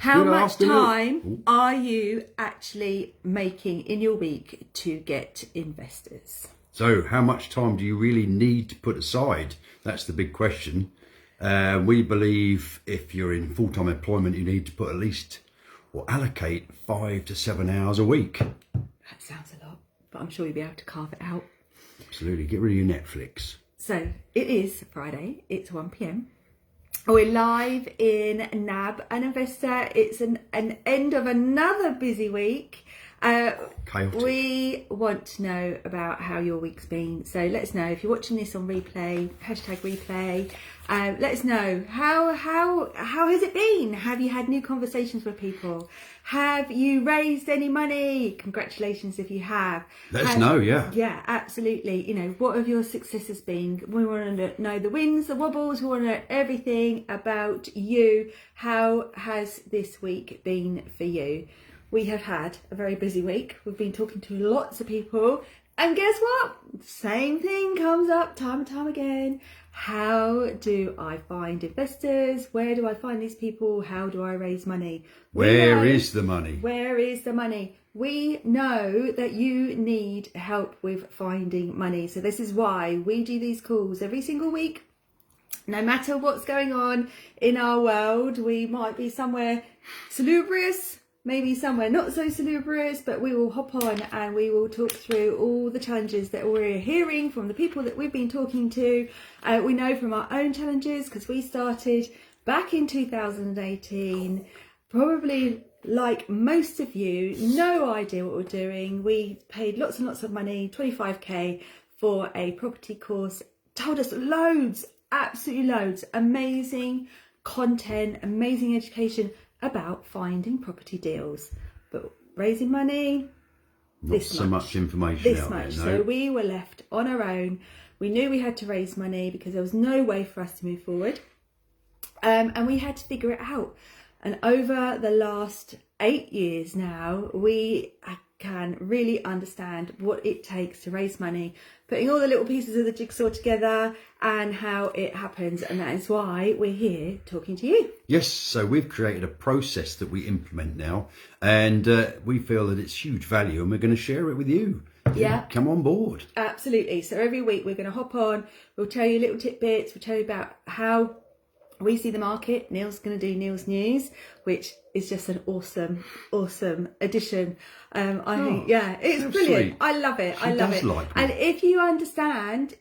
How much time are you actually making in your week to get investors? So how much time do you really need to put aside? That's the big question. We believe if you're in full-time employment, you need to put at least or allocate 5 to 7 hours a week. That sounds a lot, but I'm sure you'll be able to carve it out. Absolutely. Get rid of your Netflix. So it is Friday. It's 1 p.m. We're live in Nab An Investor. It's an end of another busy week. Chaotic. We want to know about how your week's been. So let us know if you're watching this on replay, #replay. Let us know how has it been? Have you had new conversations with people? Have you raised any money? Congratulations if you have. Let us know, yeah. Yeah, absolutely. You know, what have your successes been? We want to know the wins, the wobbles. We want to know everything about you. How has this week been for you? We have had a very busy week. We've been talking to lots of people. And guess what? Same thing comes up time and time again. How do I find investors? Where do I find these people? How do I raise money? Where is the money? Where is the money? We know that you need help with finding money. So this is why we do these calls every single week. No matter what's going on in our world, we might be somewhere salubrious, maybe somewhere not so salubrious, but we will hop on and we will talk through all the challenges that we're hearing from the people that we've been talking to. We know from our own challenges, because we started back in 2018, probably like most of you, no idea what we're doing. We paid lots and lots of money, 25k for a property course, told us loads, absolutely loads, amazing content, amazing education about finding property deals, but raising money, not so much information this out much. there, no. So we were left on our own. We knew we had to raise money because there was no way for us to move forward, and we had to figure it out. And over the last 8 years now, we can really understand what it takes to raise money, putting all the little pieces of the jigsaw together and how it happens. And that is why we're here talking to you. Yes, so we've created a process that we implement now, and we feel that it's huge value, and we're going to share it with you. Yeah. Come on board. Absolutely. So every week we're going to hop on, we'll tell you little tidbits, we'll tell you about how we see the market. Neil's going to do Neil's News, which is just an awesome addition. I think, yeah, it's brilliant. Sweet. I love it. I love it. Like me. And if you understand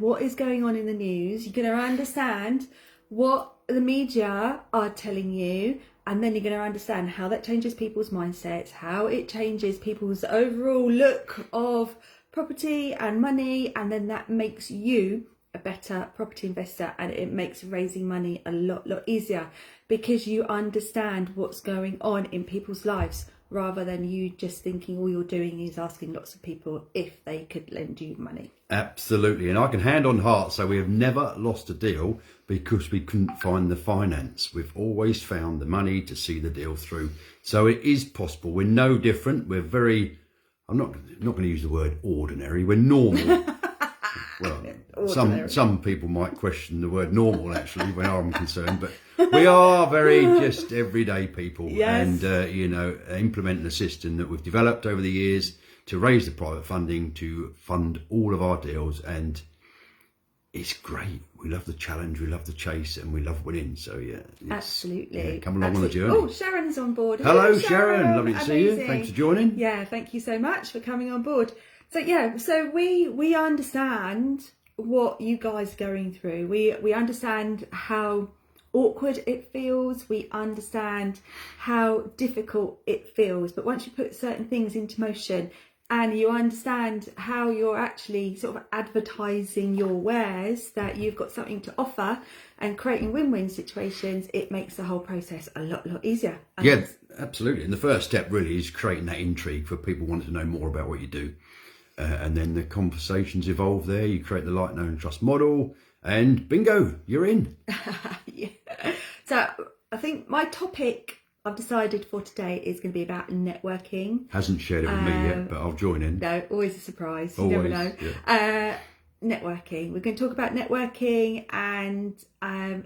what is going on in the news, you're going to understand what the media are telling you, and then you're going to understand how that changes people's mindsets, how it changes people's overall look of property and money, and then that makes you a better property investor, and it makes raising money a lot easier because you understand what's going on in people's lives, rather than you just thinking all you're doing is asking lots of people if they could lend you money. Absolutely. And I can hand on heart say we have never lost a deal because we couldn't find the finance. We've always found the money to see the deal through. So it is possible. We're no different. We're very, I'm not going to use the word ordinary, we're normal. Well, some people might question the word normal actually when I'm concerned, but we are very just everyday people. Yes. And implementing a system that we've developed over the years to raise the private funding to fund all of our deals, and it's great. We love the challenge, we love the chase, and we love winning. So yeah, absolutely. Yeah, come along on the journey. Oh, Sharon's on board. Hello, Sharon. Lovely to see you. Thanks for joining. Yeah, thank you so much for coming on board. So yeah, so we understand what you guys are going through. We understand how awkward it feels. We understand how difficult it feels. But once you put certain things into motion and you understand how you're actually sort of advertising your wares, that you've got something to offer and creating win-win situations, it makes the whole process a lot easier. Yeah, absolutely. And the first step really is creating that intrigue for people wanting to know more about what you do. And then the conversations evolve there. You create the like, know and trust model, and bingo, you're in. Yeah. So I think my topic I've decided for today is going to be about networking. Hasn't shared it with me yet, but I'll join in. No, always a surprise. You always, never know. Yeah. Networking. We're going to talk about networking and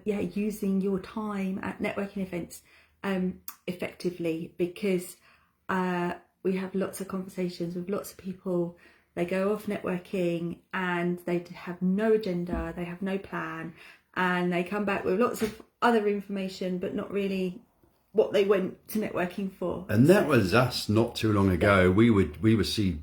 using your time at networking events effectively, because we have lots of conversations with lots of people. They go off networking and they have no agenda, they have no plan, and they come back with lots of other information, but not really what they went to networking for. And that was us not too long ago. We would see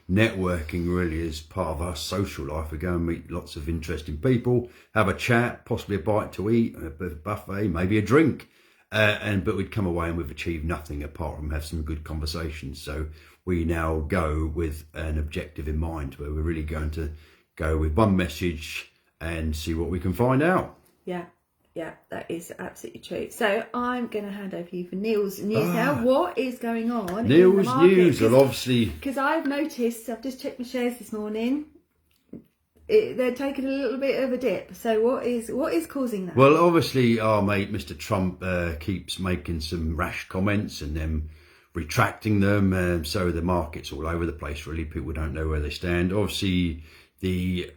networking really as part of our social life. We go and meet lots of interesting people, have a chat, possibly a bite to eat, a buffet, maybe a drink. But we'd come away and we've achieved nothing apart from have some good conversations. So we now go with an objective in mind, where we're really going to go with one message and see what we can find out. Yeah, that is absolutely true. So I'm going to hand over to you for Neil's news now. What is going on Neil's in the market? news, well, obviously... Because I've noticed, I've just checked my shares this morning, they're taking a little bit of a dip. So what is causing that? Well, obviously our mate Mr. Trump keeps making some rash comments and then retracting them. So the market's all over the place, really. People don't know where they stand. Obviously... The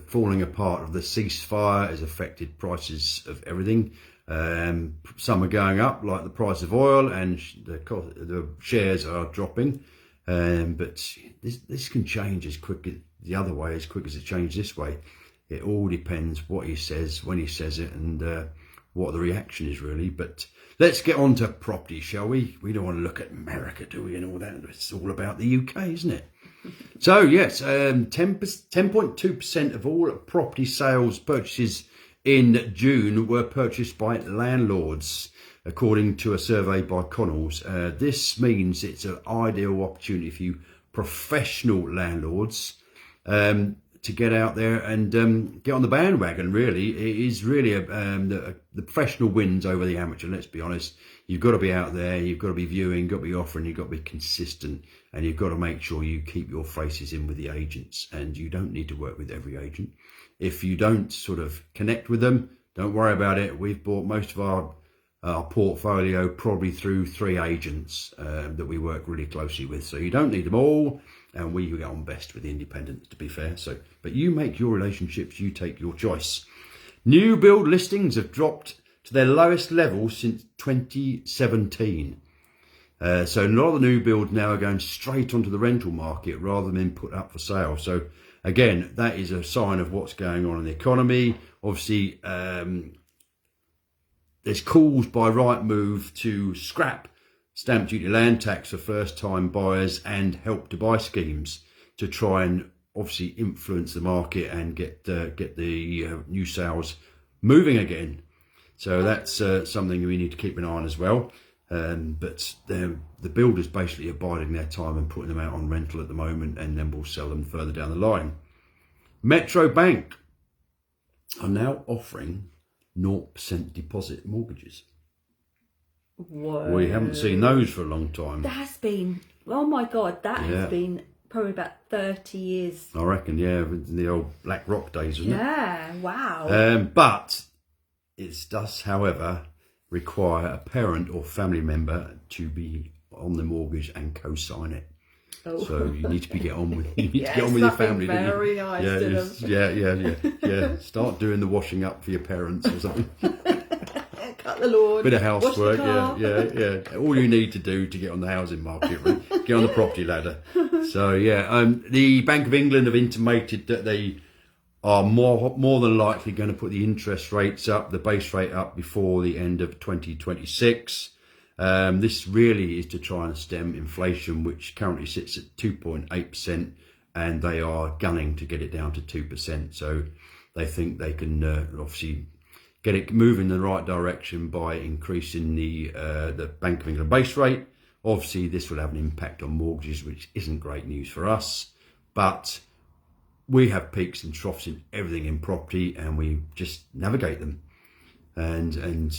falling apart of the ceasefire has affected prices of everything. Some are going up, like the price of oil, and the shares are dropping. But this can change as quick as the other way, as quick as it changed this way. It all depends what he says, when he says it, and what the reaction is, really. But let's get on to property, shall we? We don't want to look at America, do we, and all that. It's all about the UK, isn't it? So yes, 10.2% of all property sales purchases in June were purchased by landlords, according to a survey by Connells. This means it's an ideal opportunity for you professional landlords to get out there and get on the bandwagon. Really, it is really the professional wins over the amateur. Let's be honest. You've got to be out there. You've got to be viewing. You've got to be offering. You've got to be consistent, and you've got to make sure you keep your faces in with the agents. And you don't need to work with every agent. If you don't sort of connect with them, don't worry about it. We've bought most of our portfolio probably through 3 agents that we work really closely with. So you don't need them all. And we get on best with the independents, to be fair. So, but you make your relationships, you take your choice. New build listings have dropped to their lowest level since 2017. So a lot of the new builds now are going straight onto the rental market rather than being put up for sale. So again, that is a sign of what's going on in the economy. Obviously, there's calls by Rightmove to scrap stamp duty land tax for first-time buyers and help to buy schemes to try and obviously influence the market and get the new sales moving again. So that's something we need to keep an eye on as well. But the builders basically are biding their time and putting them out on rental at the moment, and then we'll sell them further down the line. Metro Bank are now offering 0% deposit mortgages. Whoa. We haven't seen those for a long time. That's been, oh my God, that has been probably about 30 years. I reckon, yeah, in the old Black Rock days, wasn't it? Yeah, wow. But it does, however, require a parent or family member to be on the mortgage and co-sign it. Oh. So you need to get on with your family. Very nice. Yeah. Start doing the washing up for your parents or something. Cut the lawn. Bit of housework. Yeah. All you need to do to get on the housing market, right? Get on the property ladder. So the Bank of England have intimated that they are more than likely going to put the interest rates up, the base rate up, before the end of 2026. This really is to try and stem inflation, which currently sits at 2.8%, and they are gunning to get it down to 2%. So they think they can obviously get it moving in the right direction by increasing the Bank of England base rate. Obviously, this will have an impact on mortgages, which isn't great news for us, but we have peaks and troughs in everything in property, and we just navigate them. And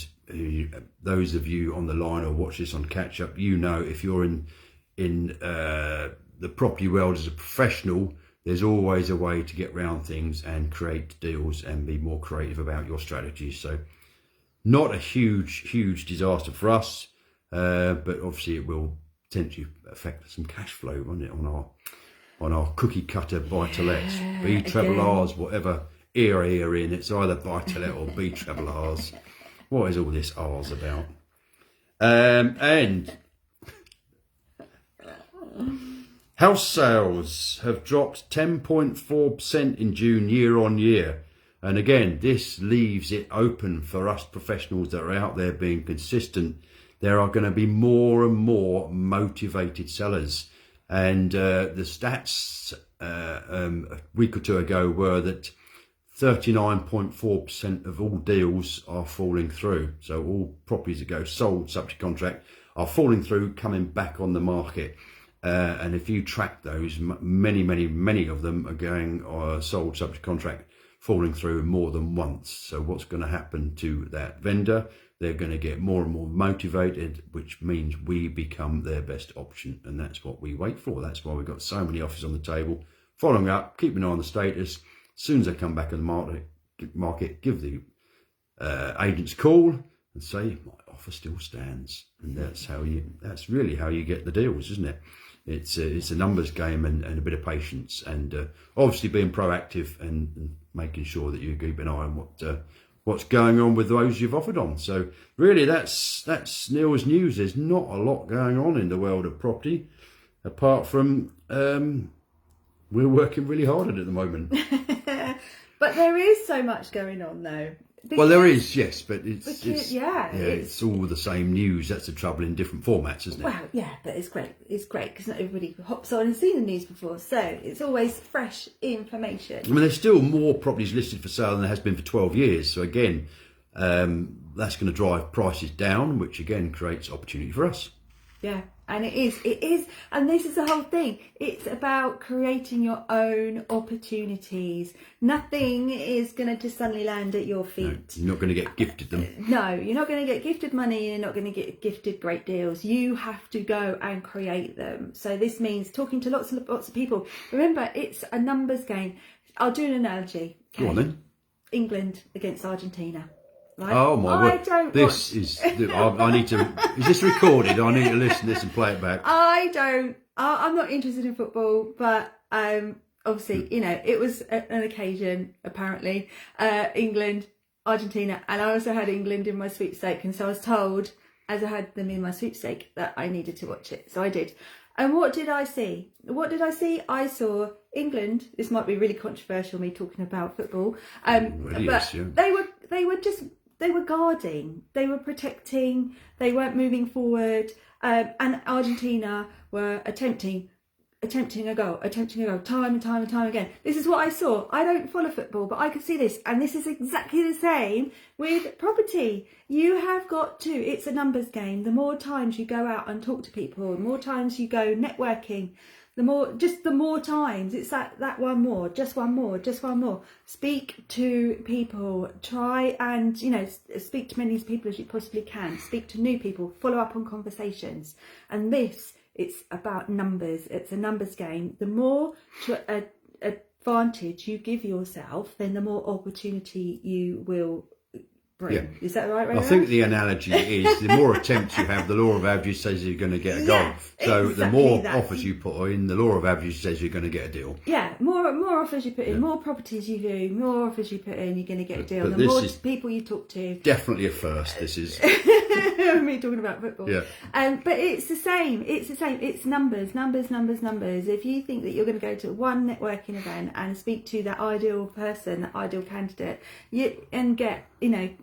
those of you on the line or watch this on catch up, you know, if you're in the property world as a professional, there's always a way to get around things and create deals and be more creative about your strategies. So not a huge disaster for us, but obviously it will potentially affect some cash flow, won't it, on our cookie cutter buy-to-lets, B treble R's, whatever era you're in. It's either buy-to-let or B treble R's. What is all this R's about? And house sales have dropped 10.4% in June year on year. And again, this leaves it open for us professionals that are out there being consistent. There are going to be more and more motivated sellers. And the stats a week or two ago were that 39.4% of all deals are falling through. So all properties that go sold subject to contract are falling through, coming back on the market. And if you track those, many of them are going sold subject to contract, falling through more than once. So what's going to happen to that vendor? They're going to get more and more motivated, which means we become their best option. And that's what we wait for. That's why we've got so many offers on the table, following up, keeping an eye on the status. As soon as they come back in the market, give the agents a call and say, my offer still stands. And that's really how you get the deals, isn't it? It's a numbers game and a bit of patience, and obviously being proactive and making sure that you keep an eye on what's going on with those you've offered on. So really, that's Neil's news. There's not a lot going on in the world of property, apart from we're working really hard at it at the moment. But there is so much going on, though. Well, there is, yes, but it's all the same news. That's the trouble in different formats, isn't it? Well, yeah, but it's great. It's great because not everybody hops on and seen the news before, so it's always fresh information. I mean, there's still more properties listed for sale than there has been for 12 years. So again, that's going to drive prices down, which again creates opportunity for us. Yeah, and it is, and this is the whole thing. It's about creating your own opportunities. Nothing is going to just suddenly land at your feet. No, you're not going to get gifted them. No, you're not going to get gifted money. You're not going to get gifted great deals. You have to go and create them. So this means talking to lots of people. Remember, it's a numbers game. I'll do an analogy. Okay? Go on then. England against Argentina. Right? Oh my word! I need to. Is this recorded? I need to listen to this and play it back. I'm not interested in football, but obviously, it was an occasion. Apparently, England, Argentina, and I also had England in my sweepstake, and so I was told, as I had them in my sweepstake, that I needed to watch it. So I did. And what did I see? I saw England. This might be really controversial, me talking about football. Really but is, yeah. They were guarding, they were protecting, they weren't moving forward, and Argentina were attempting a goal, time and time again. This is what I saw. I don't follow football, but I could see this, and this is exactly the same with property. You have got to, it's a numbers game. The more times you go out and talk to people, the more times you go networking, the more times, it's that one more. Speak to people, try and, speak to many people as you possibly can. Speak to new people, follow up on conversations. And it's about numbers. It's a numbers game. The more advantage you give yourself, then the more opportunity you will bring. Yeah. Is that right? I think the analogy is the more attempts you have, the law of averages says you're going to get a goal. Yeah, so exactly the more offers you put in, the law of averages says you're going to get a deal. Yeah, more offers you put in, more properties you do, more offers you put in, you're going to get a deal. The more people you talk to. Definitely a first, this is. Me talking about football. Yeah. But it's the same. It's numbers. If you think that you're going to go to one networking event and speak to that ideal person, that ideal candidate, and get,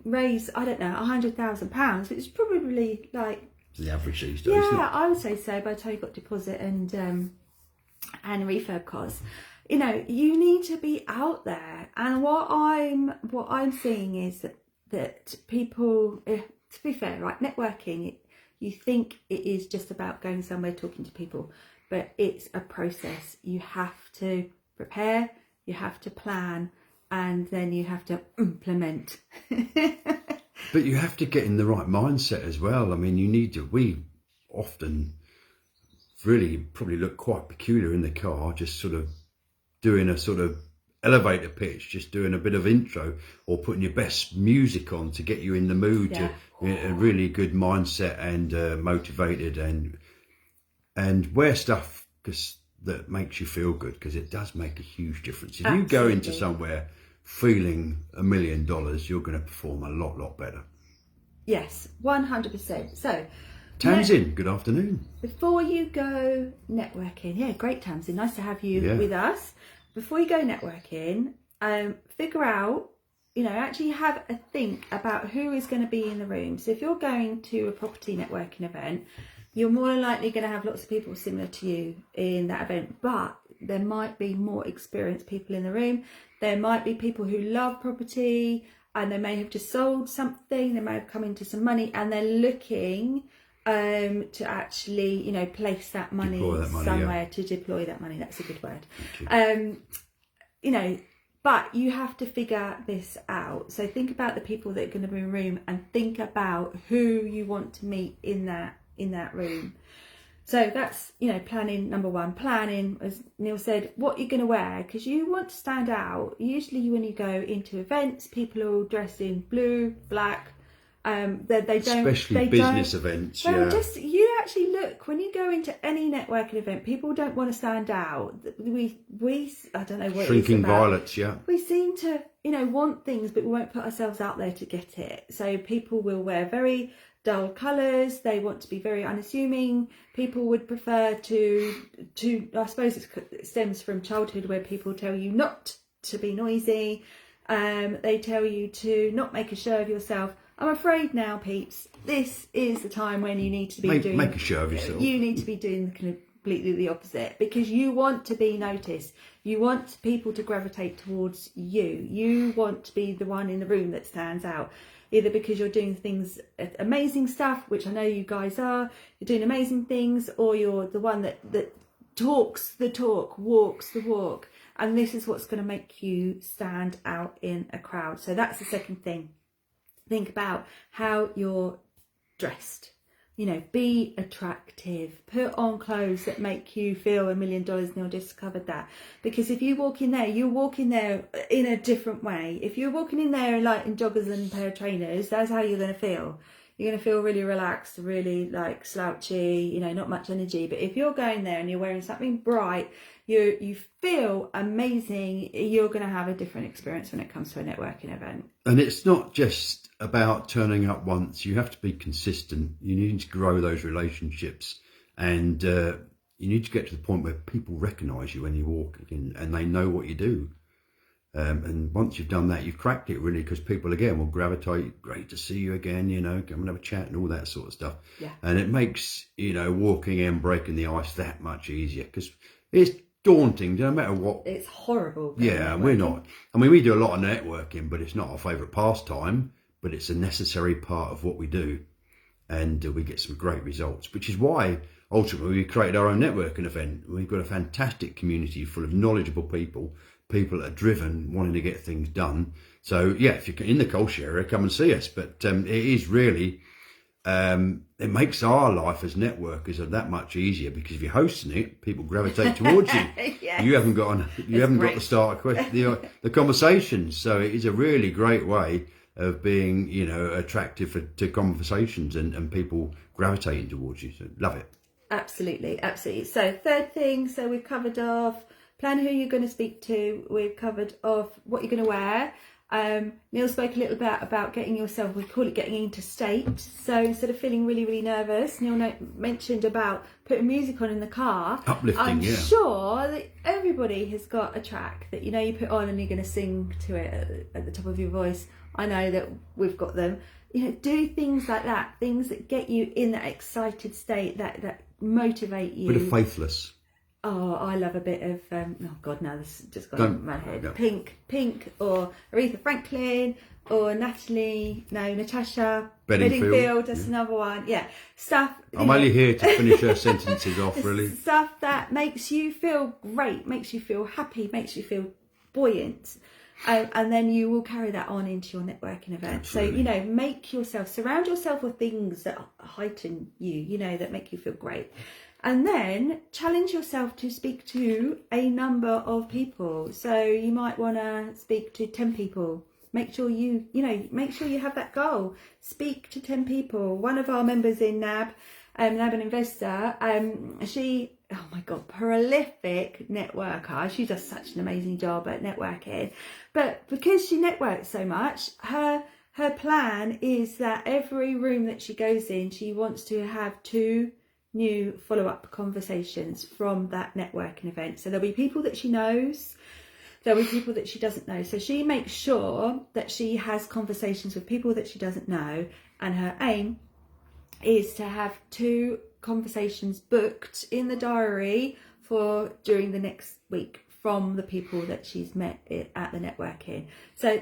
raise, I don't know, £100,000, which is probably like the average these days. Yeah, I would say so. By the time you've got deposit and refurb costs, you need to be out there. And what I'm seeing is that people, to be fair, right, networking, you think it is just about going somewhere talking to people, but it's a process. You have to prepare, you have to plan, and then you have to implement. But you have to get in the right mindset as well. I mean, we often really probably look quite peculiar in the car, just sort of doing a sort of elevator pitch, just doing a bit of intro or putting your best music on to get you in the mood, to a really good mindset and motivated, and wear stuff that makes you feel good, because it does make a huge difference. If you go into somewhere feeling $1 million, you're going to perform a lot better. Yes, 100%. So, Tamsin, good afternoon. before you go networking, yeah, great Tamsin, nice to have you with us. Before you go networking, figure out, actually have a think about who is going to be in the room. So if you're going to a property networking event, you're more likely going to have lots of people similar to you in that event, but there might be more experienced people in the room. There might be people who love property and they may have just sold something, they may have come into some money and they're looking to actually, place that money, somewhere, to deploy that money. That's a good word. But you have to figure this out. So think about the people that are going to be in the room and think about who you want to meet in that room. So that's, planning number one. Planning, as Neil said, what you're going to wear, because you want to stand out. Usually when you go into events, people are all dressed in blue, black. Especially business events. You actually look, when you go into any networking event, people don't want to stand out. We I don't know what shrinking it is about. violets, we seem to want things, but we won't put ourselves out there to get it. So people will wear very dull colours, they want to be very unassuming. People would prefer to I suppose it stems from childhood, where people tell you not to be noisy, they tell you to not make a show of yourself. I'm afraid now, peeps, this is the time when you need to be make a show of yourself. You need to be doing completely the opposite, because you want to be noticed. You want people to gravitate towards you. You want to be the one in the room that stands out, either because you're doing amazing stuff, which I know you guys are. You're doing amazing things, or you're the one that talks the talk, walks the walk, and this is what's going to make you stand out in a crowd. So that's the second thing. Think about how you're dressed. Be attractive. Put on clothes that make you feel $1 million. Neil just covered that. Because if you walk in there, you walk in there in a different way. If you're walking in there like in joggers and a pair of trainers, that's how you're going to feel. You're going to feel really relaxed, really like slouchy, not much energy. But if you're going there and you're wearing something bright, you feel amazing, you're going to have a different experience when it comes to a networking event. And it's not just about turning up once. You have to be consistent. You need to grow those relationships, and you need to get to the point where people recognise you when you walk in and they know what you do. And once you've done that, you've cracked it, really, because people again will gravitate. Great to see you again, come and have a chat and all that sort of stuff. Yeah. And it makes walking in, breaking the ice that much easier, because it's daunting no matter what. It's horrible. Yeah, we're not. I mean, we do a lot of networking, but it's not our favourite pastime, but it's a necessary part of what we do, and we get some great results, which is why ultimately we created our own networking event. We've got a fantastic community full of knowledgeable people that are driven, wanting to get things done. So yeah, if you're in the Colchester area, come and see us. But it is really, it makes our life as networkers that much easier, because if you're hosting it, people gravitate towards you. Yes. You haven't got to start the conversation. So it is a really great way of being, attractive to conversations and people gravitating towards you. So love it. Absolutely. So third thing, so we've covered off plan who you're going to speak to. We've covered off what you're going to wear. Neil spoke a little bit about getting yourself, we call it getting into state. So instead of feeling really, really nervous, Neil mentioned about putting music on in the car. Uplifting, I'm sure that everybody has got a track that you put on and you're going to sing to it at the top of your voice. I know that we've got them. Do things like that, things that get you in that excited state, that motivate you. Bit of Faithless. Oh, I love a bit of, oh God, no, this just got in my head. Pink, or Aretha Franklin, or Natasha Bedingfield, that's another one. Yeah, stuff. I'm only here to finish her sentences off, really. Stuff that makes you feel great, makes you feel happy, makes you feel buoyant. And then you will carry that on into your networking event. Absolutely. So, surround yourself with things that heighten you, that make you feel great. And then challenge yourself to speak to a number of people. So you might want to speak to 10 people. Make sure you have that goal. Speak to 10 people. One of our members in Nab An Investor, she, oh my God, prolific networker. She does such an amazing job at networking. But because she networks so much, her her plan is that every room that she goes in, she wants to have 2 new follow-up conversations from that networking event. So there'll be people that she knows, there'll be people that she doesn't know. So she makes sure that she has conversations with people that she doesn't know, and her aim is to have 2 conversations booked in the diary for during the next week from the people that she's met at the networking. So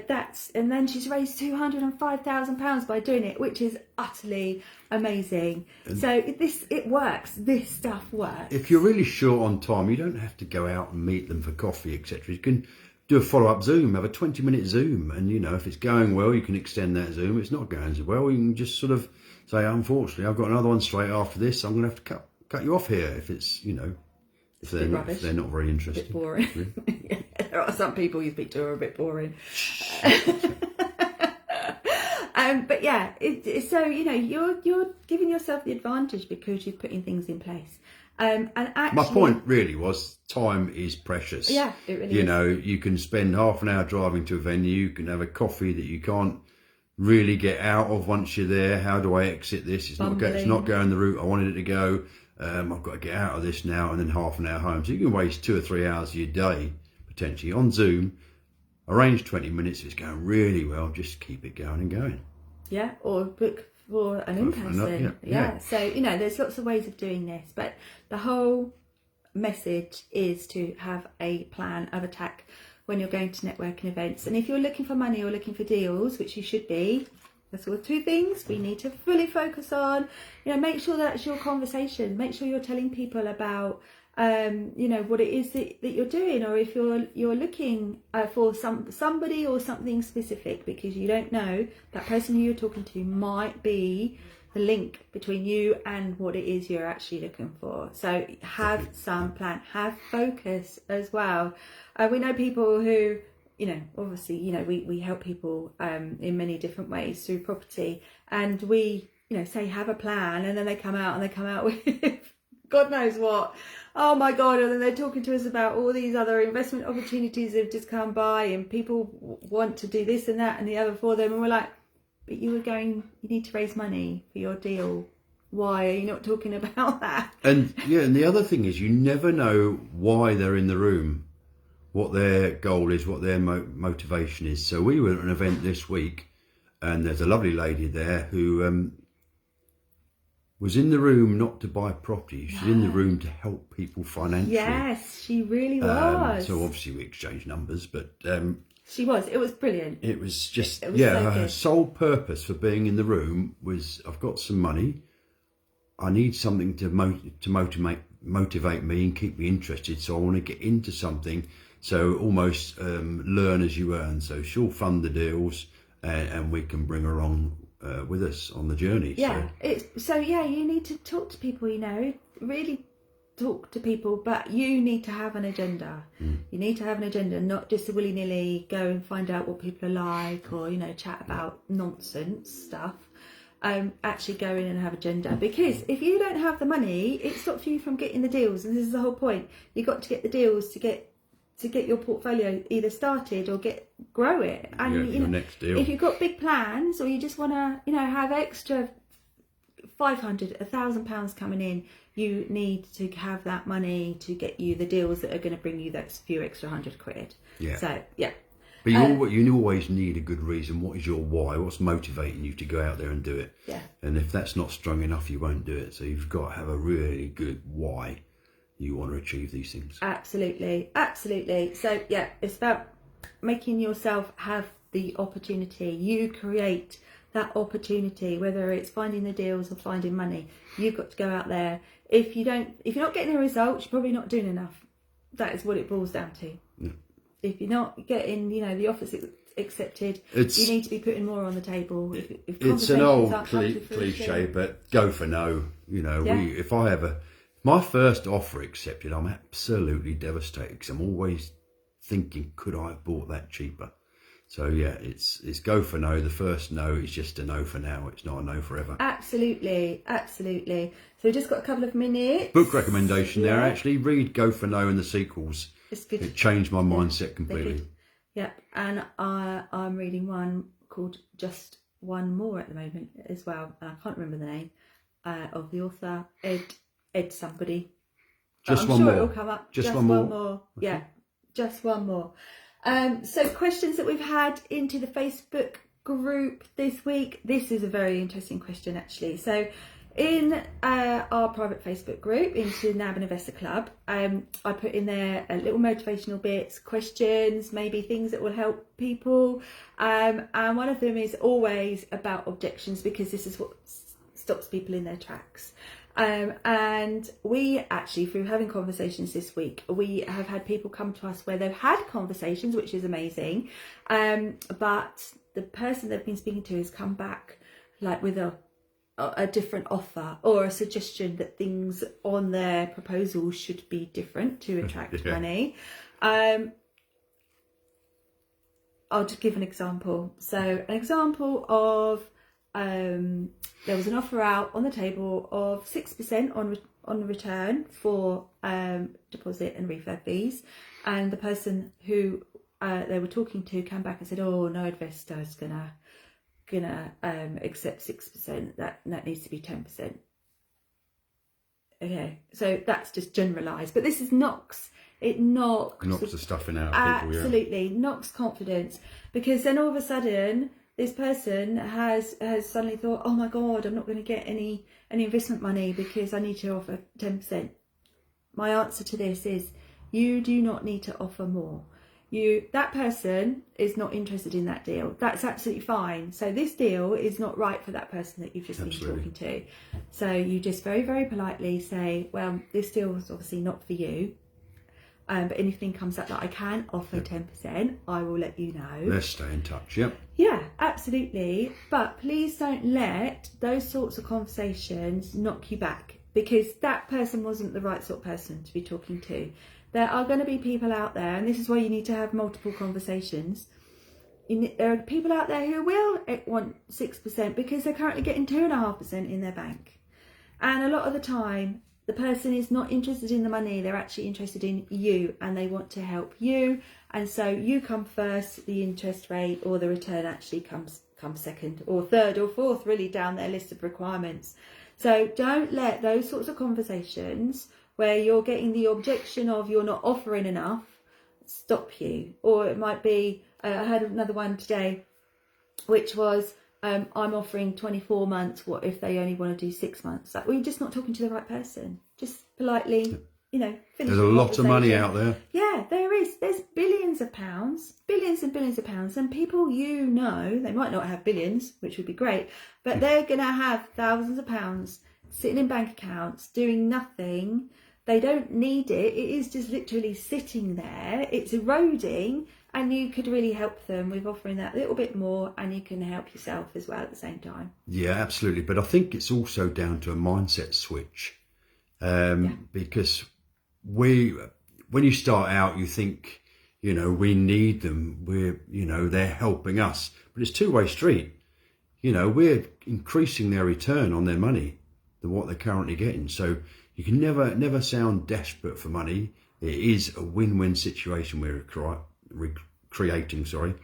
and then she's raised £205,000 by doing it, which is utterly amazing. And so it works. This stuff works. If you're really short on time, you don't have to go out and meet them for coffee, etc. You can do a follow-up Zoom, have a 20-minute Zoom, and if it's going well, you can extend that Zoom. If it's not going so well, you can just sort of say, unfortunately, I've got another one straight after this. I'm going to have to cut you off here if it's if they're not very interested. A bit boring. Really? Yeah, there are some people you speak to who are a bit boring. But yeah, so you're giving yourself the advantage because you're putting things in place. And actually, my point really was time is precious. Yeah, it really is. You can spend half an hour driving to a venue. You can have a coffee that you can't really get out of once you're there. How do I exit this? It's not going the route I wanted it to go. I've got to get out of this now, and then half an hour home. So you can waste 2 or 3 hours of your day potentially on Zoom. Arrange 20 minutes. If it's going really well, just keep it going and going. Yeah, or book for an in-person. Yeah. So there's lots of ways of doing this, but the whole message is to have a plan of attack when you're going to networking events. And if you're looking for money or looking for deals, which you should be, that's all 2 things we need to fully focus on. Make sure that's your conversation. Make sure you're telling people about what it is that you're doing, or if you're looking for somebody or something specific, because you don't know, that person who you're talking to might be the link between you and what it is you're actually looking for. So have some plan, have focus as well. We know people who, obviously, we help people in many different ways through property, and we, say have a plan, and then they come out with God knows what. Oh my God. And then they're talking to us about all these other investment opportunities that have just come by, and people want to do this and that and the other for them. And we're like, but you need to raise money for your deal. Why are you not talking about that? And the other thing is, you never know why they're in the room, what their goal is, what their motivation is. So we were at an event this week, and there's a lovely lady there who was in the room not to buy property. She's in the room to help people financially. Yes, she really was. So obviously we exchanged numbers, but she was. It was brilliant. It was just it was so her good. Sole purpose for being in the room was, I've got some money. I need something to motivate me and keep me interested. So I want to get into something. So almost learn as you earn. So she'll fund the deals, and we can bring her on with us on the journey. Yeah. You need to talk to people. Really talk to people, but you need to have an agenda. You need to have an agenda, not just a willy-nilly go and find out what people are like, or chat about nonsense stuff. Actually go in and have agenda, because if you don't have the money, it stops you from getting the deals. And this is the whole point. You've got to get the deals to get your portfolio either started or grow it. And your next deal. If you've got big plans, or you just want to have extra £500, £1,000 coming in, you need to have that money to get you the deals that are going to bring you that few extra £100. Yeah. So yeah. But you always need a good reason. What is your why? What's motivating you to go out there and do it? Yeah. And if that's not strong enough, you won't do it. So you've got to have a really good why you want to achieve these things. Absolutely. So yeah, it's about making yourself have the opportunity. You create that opportunity, whether it's finding the deals or finding money. You've got to go out there. If you're not getting the results, you're probably not doing enough. That is what it boils down to. Yeah. If you're not getting, the offers accepted, you need to be putting more on the table. If it's an old cliche, but go for no. If I ever, my first offer accepted, I'm absolutely devastated, because I'm always thinking, could I have bought that cheaper? So yeah, it's go for no. The first no is just a no for now. It's not a no forever. Absolutely. So we've just got a couple of minutes. Book recommendation there, actually. Read Go for No and the sequels. It's good. It changed my mindset completely. Yep. And I'm reading one called Just one more at the moment as well. And I can't remember the name of the author, Ed somebody. Just I'm one sure more. it'll come up. Just one more. Okay. Yeah, just one more. So questions that we've had into the Facebook group this week. This is a very interesting question, actually. So in our private Facebook group, into Nab An Investor Club, I put in there a little motivational bits, questions, maybe things that will help people. And one of them is always about objections, because this is what stops people in their tracks. And we actually, through having conversations this week, we have had people come to us where they've had conversations, which is amazing. But the person they've been speaking to has come back like with a different offer or a suggestion that things on their proposal should be different to attract money. I'll just give an example. So an example of there was an offer out on the table of 6% on return for deposit and refurb fees, and the person who they were talking to came back and said, "Oh, no investor is gonna accept 6%. That needs to be 10%." Okay, so that's just generalised, but this is knocks the stuffing out of people. Absolutely, knocks confidence, because then all of a sudden this person has suddenly thought, "Oh my God, I'm not going to get any investment money because I need to offer 10%. My answer to this is, you do not need to offer more. That person is not interested in that deal. That's absolutely fine. So this deal is not right for that person that you've just been talking to. So you just very, very politely say, well, this deal is obviously not for you. But anything comes up that I can offer 10%, I will let you know. Let's stay in touch, yep. Yeah, absolutely. But please don't let those sorts of conversations knock you back, because that person wasn't the right sort of person to be talking to. There are going to be people out there, and this is why you need to have multiple conversations. There are people out there who will want 6% because they're currently getting 2.5% in their bank. And a lot of the time, the person is not interested in the money, they're actually interested in you, and they want to help you. And so you come first, the interest rate or the return actually comes second or third or fourth, really, down their list of requirements. So don't let those sorts of conversations where you're getting the objection of you're not offering enough stop you. Or it might be, I had another one today, which was, I'm offering 24 months. What if they only want to do 6 months? Like, well, you're just not talking to the right person. Just politely, finish. There's a lot of money out there. Yeah, there is. There's billions and billions of pounds, and people they might not have billions, which would be great, but they're going to have thousands of pounds sitting in bank accounts doing nothing. They don't need it. It is just literally sitting there. It's eroding. And you could really help them with offering that little bit more, and you can help yourself as well at the same time. Yeah, absolutely. But I think it's also down to a mindset switch, because when you start out, you think, we need them. They're helping us, but it's a two-way street. We're increasing their return on their money than what they're currently getting. So you can never sound desperate for money. It is a win-win situation we're creating. So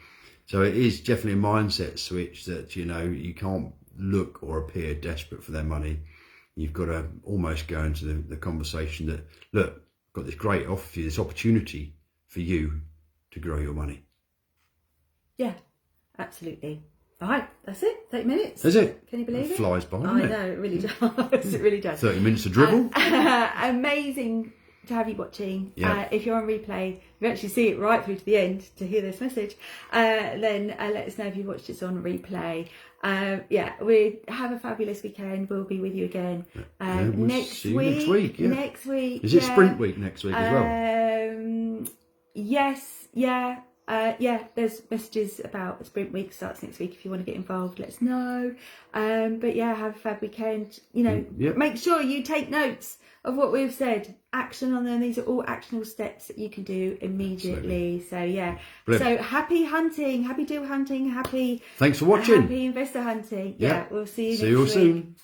it is definitely a mindset switch that you can't look or appear desperate for their money. You've got to almost go into the conversation that, look, I've got this great offer for you, this opportunity for you to grow your money. Yeah, absolutely. All right, that's it. 30 minutes. Is it? Can you believe it? Flies by, doesn't it? I know, it really does. It really does. 30 minutes of dribble. Amazing to have you watching. If you're on replay, you actually see it right through to the end to hear this message, then let us know if you watched this on replay. We have a fabulous weekend. We'll be with you again next week. Next week. Is it sprint week next week as well? Yes, there's messages about sprint week starts next week. If you want to get involved, let us know. Have a fab weekend. Make sure you take notes of what we've said. Action on them. These are all actionable steps that you can do immediately. Absolutely. So so happy hunting, happy deal hunting, happy. Thanks for watching. Happy investor hunting. We'll see you next week. See you all soon.